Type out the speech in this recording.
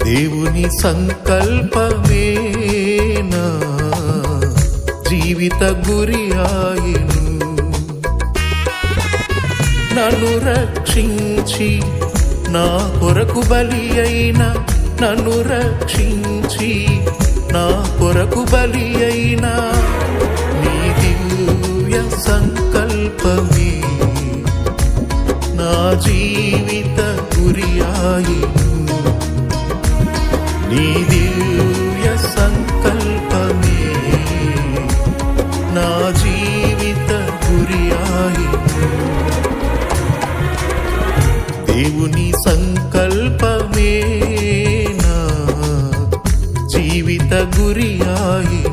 దేవుని సంకల్పమేనా జీవిత గురి ఆయిను. నన్ను రక్షించి నా కొరకు బలి అయిన, నన్ను రక్షించి నా కొరకు బలి అయిన నీ దివ్య సంకల్పమే నా జీవిత గురి ఆయిను. నీ దివ్య సంకల్పమే నా జీవిత గురి ఆయిను. దేవుని సంకల్పమే నా జీవిత గురి ఆయిను.